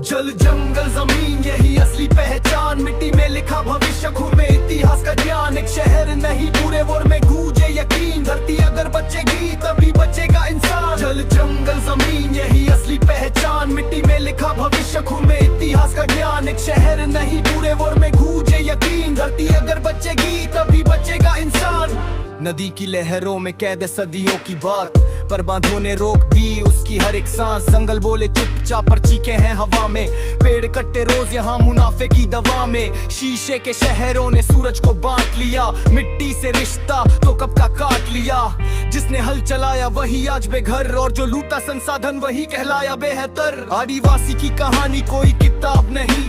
जल जंगल जमीन यही असली पहचान, मिट्टी में लिखा भविष्य, खून में इतिहास का ज्ञान। एक शहर नहीं पूरे वर्ल्ड में गूंजे यकीन, धरती अगर बचेगी तभी बचेगा इंसान। जल जंगल जमीन यही असली पहचान, मिट्टी में लिखा भविष्य, खून में इतिहास का ज्ञान। एक शहर नहीं पूरे वर्ल्ड में गूंजे यकीन, धरती अगर बचेगी तभी बचेगा इंसान। नदी की लहरों में कैद है सदियों की बात, पर बांधों ने रोक दी उसकी हर एक सांस। जंगल बोले चुपचाप पर चीखे हैं हवा में, पेड़ कट्टे रोज यहाँ मुनाफे की दवा में। शीशे के शहरों ने सूरज को बांट लिया, मिट्टी से रिश्ता तो कब का काट लिया। जिसने हल चलाया वही आज बेघर, और जो लूटा संसाधन वही कहलाया बेहतर। आदिवासी की कहानी कोई किताब नहीं,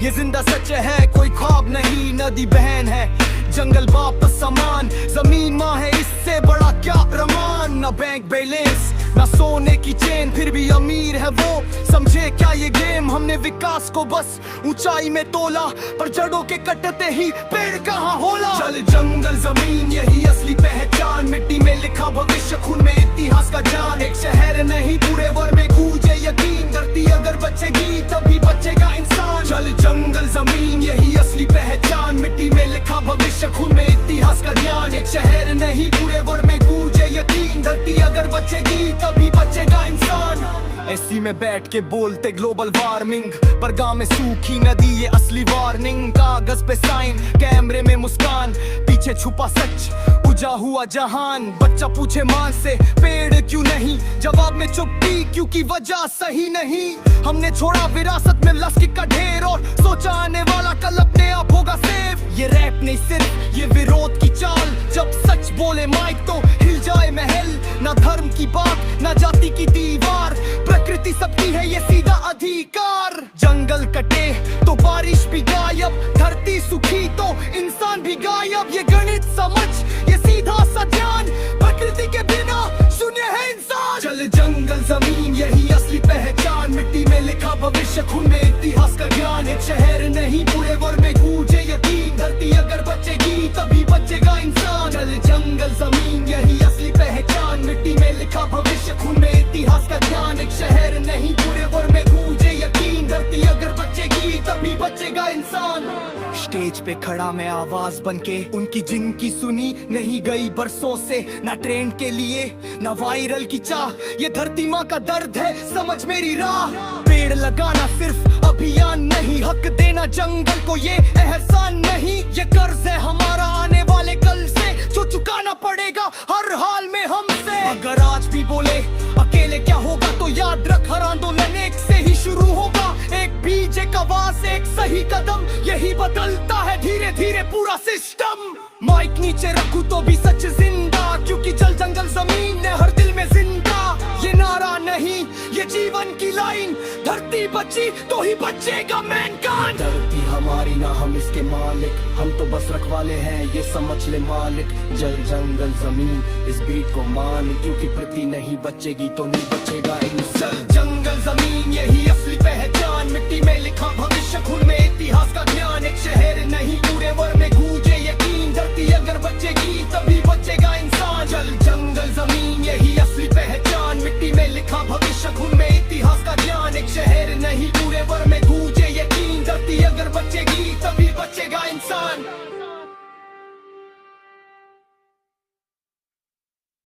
ये जिंदा सच है कोई ख्वाब नहीं। नदी बहन है, जंगल बाप समान, जमीन माँ है, इससे बड़ा क्या प्रमाण। न बैंक बैलेंस न सोने की चेन, फिर भी अमीर है वो। समझे क्या ये गेम, हमने विकास को बस ऊंचाई में तोला, पर जड़ों के कटते ही पेड़ कहाँ होला। जल जंगल जमीन यही असली पहचान, मिट्टी में लिखा भविष्य, खून में इतिहास का जान। एक शहर नहीं पूरे वर्ल्ड में गूंजे यकीन, धरती अगर बचेगी तभी बचेगा इंसान। जल जंगल जमीन यही असली पहचान, मिट्टी में लिखा भविष्य, खून में इतिहास का ज्ञान। एक शहर नहीं पूरे वर्ल्ड में गूंजे यकीन, धरती अगर बचेगी तभी बचेगा इंसान। एसी में बैठ के बोलते ग्लोबल वार्मिंग, पर गांव में सूखी नदी ये असली वार्निंग। कागज पे साइन, कैमरे में मुस्कान, पीछे छुपा सच, बुझा हुआ जहान। बच्चा पूछे माँ से पेड़ क्यों नहीं, जवाब में चुप्पी क्योंकि वजह सही नहीं। हमने छोड़ा विरासत में प्लास्टिक का ढेर, और सोचा आने वाला कल अपने आप होगा सेफ। ये रैप नहीं सिर्फ ये विरोध की चाल, जब सच बोले माइक तो हिल जाए महल। ना धर्म की बात ना जाति की दीवार, प्रकृति सबकी है ये सीधा अधिकार। जंगल कटे तो बारिश भी गायब, धरती सुखी तो इंसान भी गायब। ये गणित समझ ये सीधा सा ज्ञान, प्रकृति के बिना शून्य है इंसान। जल जंगल जमीन यही असली पहचान, मिट्टी में लिखा भविष्य, खून में इतिहास का ज्ञान। एक शहर नहीं पूरे वर्ल्ड में गूंजे यकीन, धरती अगर बचेगी तभी बचेगा इंसान। जल जंगल जमीन यही असली पहचान, मिट्टी में लिखा भविष्य, खून में इतिहास का ज्ञान। एक शहर नहीं पूरे वर्ल्ड में गूंजे यकीन, धरती अगर बचेगी तभी बचेगा इंसान। स्टेज पे खड़ा मैं आवाज बनके, उनकी जिनकी सुनी नहीं गई बरसों से। ना ट्रेंड के लिए ना वायरल की चाह, ये धरती माँ का दर्द है समझ मेरी राह। पेड़ लगाना सिर्फ अभियान नहीं, हक देना जंगल को ये एहसान नहीं। ये कर्ज है हमारा आने वाले कल से, जो चुकाना पड़ेगा हर हाल में हमसे। अगर आज भी बोले अकेले क्या होगा, तो याद रख हर आंदोलन एक से ही शुरू होगा। एक बीज एक आवाज एक सही कदम, यही बदलता है धीरे धीरे पूरा सिस्टम। माइक नीचे रखूं तो भी सच जिंदा, क्योंकि जल जंगल जमीन है हर दिल में जिंदा। ये नारा नहीं ये जीवन की लाइन, धरती बची तो ही बचेगा मैनकाइंड। धरती हमारी ना हम इसके मालिक, हम तो बस रखवाले हैं ये समझ ले मालिक। जल जंगल जमीन इस बीट को मान, क्योंकि पृथ्वी नहीं बचेगी तो नहीं बचेगा इंसान।